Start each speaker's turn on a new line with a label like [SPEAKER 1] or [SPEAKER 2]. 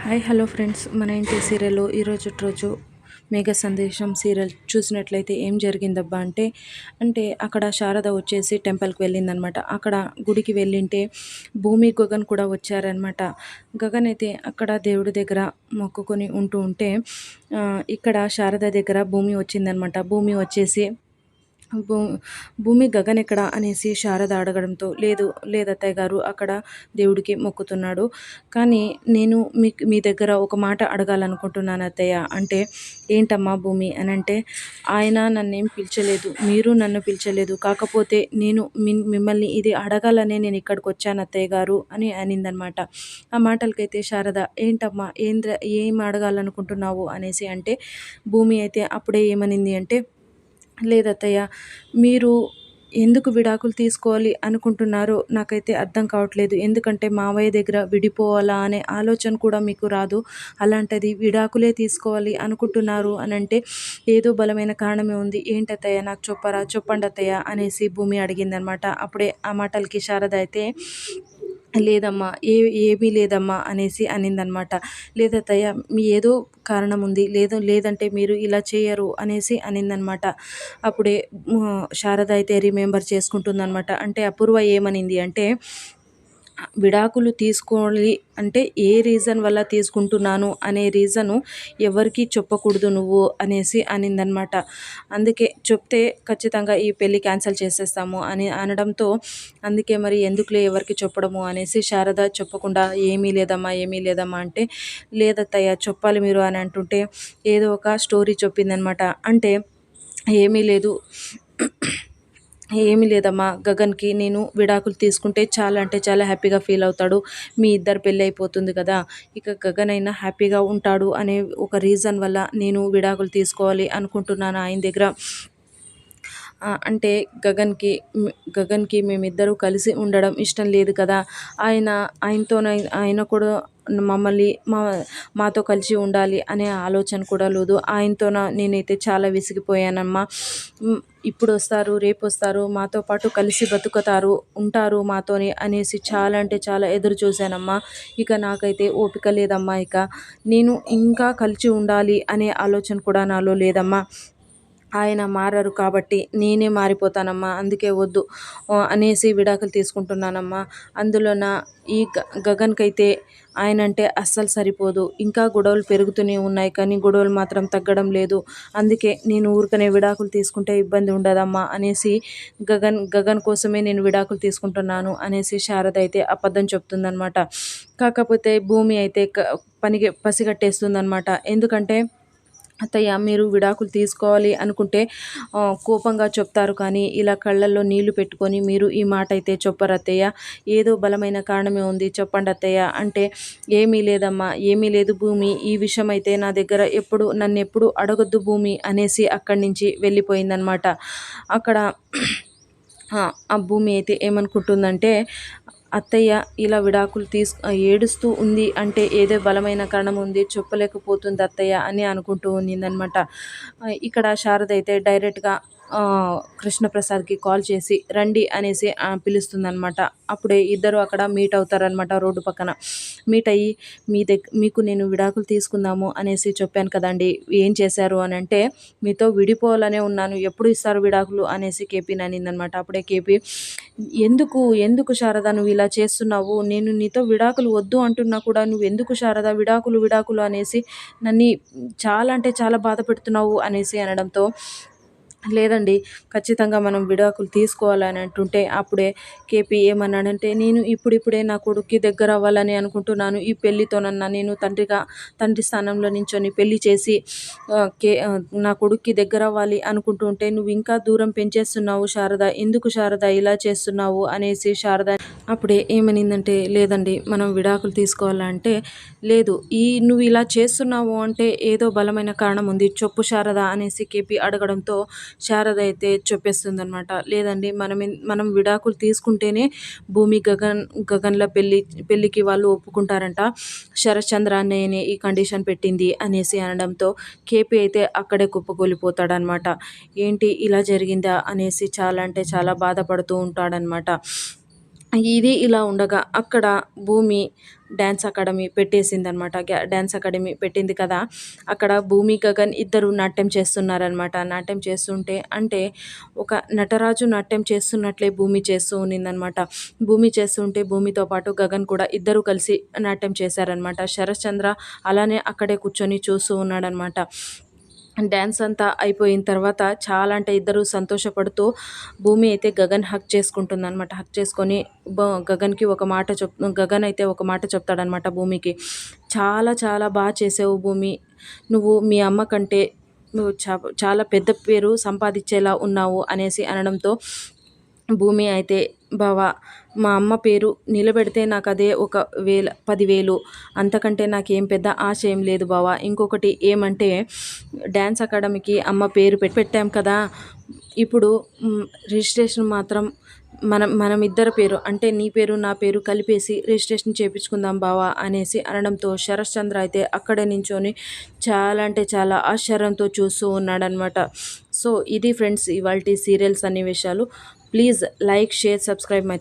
[SPEAKER 1] Hi hello friends, మన ఇంటి సీరియల్లో రోజు మేఘ సందేశం సీరియల్ చూసినట్లయితే ఏం జరిగిందబ్బా అంటే అక్కడ శారద వచ్చేసి టెంపుల్కి వెళ్ళిందనమాట. అక్కడ గుడికి వెళ్ళింటే భూమి గగన్ కూడా వచ్చారనమాట. గగన్ అయితే అక్కడ దేవుడి దగ్గర మొక్కుకొని ఉంటే ఇక్కడ శారద దగ్గర భూమి వచ్చిందనమాట. భూమి వచ్చేసి భూ భూమి గగన్ ఎక్కడ అనేసి శారద అడగడంతో, లేదత్తయ్య గారు, అక్కడ దేవుడికి మొక్కుతున్నాడు. కానీ నేను మీ దగ్గర ఒక మాట అడగాలనుకుంటున్నాను అత్తయ్య అంటే, ఏంటమ్మా భూమి అని అంటే, ఆయన నన్నేం పిలిచలేదు, మీరు నన్ను పిలిచలేదు, కాకపోతే నేను మిమ్మల్ని ఇది అడగాలనే నేను ఇక్కడికి వచ్చాను అత్తయ్య గారు అని అనిందనమాట. ఆ మాటలకైతే శారద, ఏంటమ్మా ఏం అడగాలనుకుంటున్నావు అనేసి అంటే, భూమి అయితే అప్పుడే ఏమనింది అంటే, లేదత్తయ్య, మీరు ఎందుకు విడాకులు తీసుకోవాలి అనుకుంటున్నారో నాకైతే అర్థం కావట్లేదు. ఎందుకంటే మావయ్య దగ్గర విడిపోవాలా అనే ఆలోచన కూడా మీకు రాదు. అలాంటిది విడాకులే తీసుకోవాలి అనుకుంటున్నారు అనంటే ఏదో బలమైన కారణమే ఉంది. ఏంటత్తయ్య, నాకు చెప్పండి అత్తయ్య అనేసి భూమి అడిగిందనమాట. అప్పుడే ఆ మాటలకి శారద అయితే, లేదమ్మా, ఏమీ లేదమ్మా అనేసి అనిందనమాట. లేదత్తయ్య, మీ ఏదో కారణం ఉంది, లేదంటే మీరు ఇలా చేయరు అనేసి అనిందనమాట. అప్పుడే శారద అయితే రిమెంబర్ చేసుకుంటుందనమాట. అంటే అపూర్వ ఏమనింది అంటే, విడాకులు తీసుకోవాలి అంటే ఏ రీజన్ వల్ల తీసుకుంటున్నాను అనే రీజను ఎవరికీ చెప్పకూడదు నువ్వు అనేసి అనిందనమాట. అందుకే చెప్తే ఖచ్చితంగా ఈ పెళ్ళి క్యాన్సిల్ చేసేస్తాము అని అనడంతో, అందుకే మరి ఎందుకులే ఎవరికి చెప్పడము అనేసి శారద చెప్పకుండా, ఏమీ లేదమ్మా అంటే, లేదత్తయ్య చెప్పాలి మీరు అని అంటుంటే ఏదో ఒక స్టోరీ చెప్పిందనమాట. అంటే, ఏమీ లేదు ఏమీ లేదమ్మా, గగన్‌కి నేను విడాకులు తీసుకుంటే చాలా అంటే చాలా హ్యాపీగా ఫీల్ అవుతాడు. మీ ఇద్దరి పెళ్లి అయిపోతుంది కదా! ఇక గగన్ అయినా హ్యాపీగా ఉంటాడు అనే ఒక రీజన్ వల్ల నేను విడాకులు తీసుకోవాలి అనుకుంటున్నాను ఆయన దగ్గర. అంటే గగన్‌కి మేమిద్దరూ కలిసి ఉండడం ఇష్టం లేదు కదా! ఆయన కూడా మమ్మల్ని మాతో కలిసి ఉండాలి అనే ఆలోచన కూడా లేదు. ఆయనతోన నేనైతే చాలా విసిగిపోయానమ్మా. ఇప్పుడొస్తారు, రేపొస్తారు, మాతో పాటు కలిసి బతుకుతారు, ఉంటారు మాతోని అనేసి చాలా అంటే చాలా ఎదురు చూశానమ్మా. ఇక నాకైతే ఓపిక లేదమ్మా. ఇక నేను ఇంకా కలిసి ఉండాలి అనే ఆలోచన కూడా నాలో లేదమ్మా. ఆయన మారరు కాబట్టి నేనే మారిపోతానమ్మా. అందుకే వద్దు అనేసి విడాకులు తీసుకుంటున్నానమ్మా. అందులోన ఈ గగన్‌కైతే ఆయనంటే అస్సలు సరిపోదు. ఇంకా గొడవలు పెరుగుతూనే ఉన్నాయి, కానీ గొడవలు మాత్రం తగ్గడం లేదు. అందుకే నేను ఊరికనే విడాకులు తీసుకుంటే ఇబ్బంది ఉండదమ్మా అనేసి గగన్ కోసమే నేను విడాకులు తీసుకుంటున్నాను అనేసి శారద అయితే అబద్ధం చెప్తుందనమాట. కాకపోతే భూమి అయితే పసిగట్టేస్తుందనమాట. ఎందుకంటే, అత్తయ్య, మీరు విడాకులు తీసుకోవాలి అనుకుంటే కోపంగా చెప్తారు, కానీ ఇలా కళ్ళల్లో నీళ్లు పెట్టుకొని మీరు ఈ మాట అయితే చెప్పరు అత్తయ్య. ఏదో బలమైన కారణమే ఉంది, చెప్పండి అత్తయ్య అంటే, ఏమీ లేదమ్మా, ఏమీ లేదు భూమి, ఈ విషయం అయితే నా దగ్గర నన్నెప్పుడు అడగొద్దు భూమి అనేసి అక్కడి నుంచి వెళ్ళిపోయిందనమాట. అక్కడ ఆ భూమి అయితే ఏమనుకుంటుందంటే, అత్తయ్య ఇలా విడాకులు ఏడుస్తూ ఉంది అంటే ఏదో బలమైన కారణం ఉంది, చెప్పలేకపోతుంది అత్తయ్య అని అనుకుంటూ ఉన్నిందనమాట. ఇక్కడ శారద అయితే డైరెక్ట్‌గా కృష్ణప్రసాద్‌కి కాల్ చేసి రండి అనేసి పిలుస్తుందనమాట. అప్పుడే ఇద్దరు అక్కడ మీట్ అవుతారనమాట రోడ్డు పక్కన. మీట్ అయ్యి, మీకు నేను విడాకులు తీసుకుందాము అనేసి చెప్పాను కదండీ, ఏం చేశారు అని అంటే, మీతో విడిపోవాలనే ఉన్నాను, ఎప్పుడు ఇస్తారు విడాకులు అనేసి కేపీని అనిందనమాట. అప్పుడే కేపీ, ఎందుకు శారద నువ్వు ఇలా చేస్తున్నావు? నేను నీతో విడాకులు వద్దు అంటున్నా కూడా నువ్వెందుకు శారద విడాకులు అనేసి నన్ను చాలా అంటే చాలా బాధ పెడుతున్నావు అనేసి అనడంతో, లేదండి, ఖచ్చితంగా మనం విడాకులు తీసుకోవాలని అంటుంటే, అప్పుడే కేపీ ఏమన్నాడంటే, నేను ఇప్పుడిప్పుడే నా కొడుక్కి దగ్గర అవ్వాలని అనుకుంటున్నాను. ఈ పెళ్ళితోనన్నా నేను తండ్రి స్థానంలో నించొని పెళ్లి చేసి నా కొడుక్కి దగ్గర అవ్వాలి అనుకుంటూ ఉంటే, నువ్వు ఇంకా దూరం పెంచేస్తున్నావు శారద, ఎందుకు శారద ఇలా చేస్తున్నావు అనేసి శారద అప్పుడే ఏమనిందంటే, లేదండి, మనం విడాకులు తీసుకోవాలంటే, లేదు, నువ్వు ఇలా చేస్తున్నావు అంటే ఏదో బలమైన కారణం ఉంది, చెప్పు శారద అనేసి కేపీ అడగడంతో, శారద అయితే చెప్పేస్తుందనమాట. లేదండి, మనం విడాకులు తీసుకుంటేనే భూమి గగన్ల పెళ్ళికి వాళ్ళు ఒప్పుకుంటారంట. శరత్చంద్ర అన్నయ్యనే ఈ కండిషన్ పెట్టింది అనేసి అనడంతో కేపీ అయితే అక్కడే కుప్పకూలిపోతాడనమాట. ఏంటి ఇలా జరిగిందా అనేసి చాలా అంటే చాలా బాధపడుతూ ఉంటాడనమాట. ఇది ఇలా ఉండగా అక్కడ భూమి డ్యాన్స్ అకాడమీ పెట్టేసిందనమాట. డ్యాన్స్ అకాడమీ పెట్టింది కదా! అక్కడ భూమి, గగన్ ఇద్దరు నాట్యం చేస్తున్నారనమాట. నాట్యం చేస్తుంటే అంటే ఒక నటరాజు నాట్యం చేస్తున్నట్లే భూమి చేస్తూ ఉన్నిందనమాట. భూమి చేస్తుంటే భూమితో పాటు గగన్ కూడా ఇద్దరు కలిసి నాట్యం చేశారనమాట. శరత్చంద్ర అలానే అక్కడే కూర్చొని చూస్తూ ఉన్నాడనమాట. డ్యాన్స్ అంతా అయిపోయిన తర్వాత చాలా అంటే ఇద్దరు సంతోషపడుతూ భూమి అయితే గగన్ హగ్ చేసుకుంటుందనమాట. హగ్ చేసుకొని గగన్‌కి ఒక మాట గగన్ అయితే ఒక మాట చెప్తాడనమాట భూమికి. "చాలా చాలా చేసావు భూమి. నువ్వు మీ అమ్మ కంటే నువ్వు చాలా పెద్ద పేరు సంపాదించేలా ఉన్నావు" అనేసి అనడంతో భూమి అయితే బావ మా అమ్మ పేరు నిలబెడితే నాకదే ఒక 10,000 అంతకంటే నాకేం పెద్ద ఆశ ఏం లేదు బావ. ఇంకొకటి ఏమంటే డ్యాన్స్ అకాడమీకి అమ్మ పేరు పెట్టాం కదా! ఇప్పుడు రిజిస్ట్రేషన్ మాత్రం మనమిద్దరి పేరు అంటే నీ పేరు, నా పేరు కలిపేసి రిజిస్ట్రేషన్ చేపించుకుందాం బావ అనేసి అనడంతో శరత్చంద్ర అయితే అక్కడే నించొని చాలా అంటే చాలా ఆశ్చర్యంతో చూస్తూ ఉన్నాడనమాట. సో, ఇది ఫ్రెండ్స్ ఇవాల్టి సీరియల్స్ అన్ని విషయాలు. Please like, share, subscribe my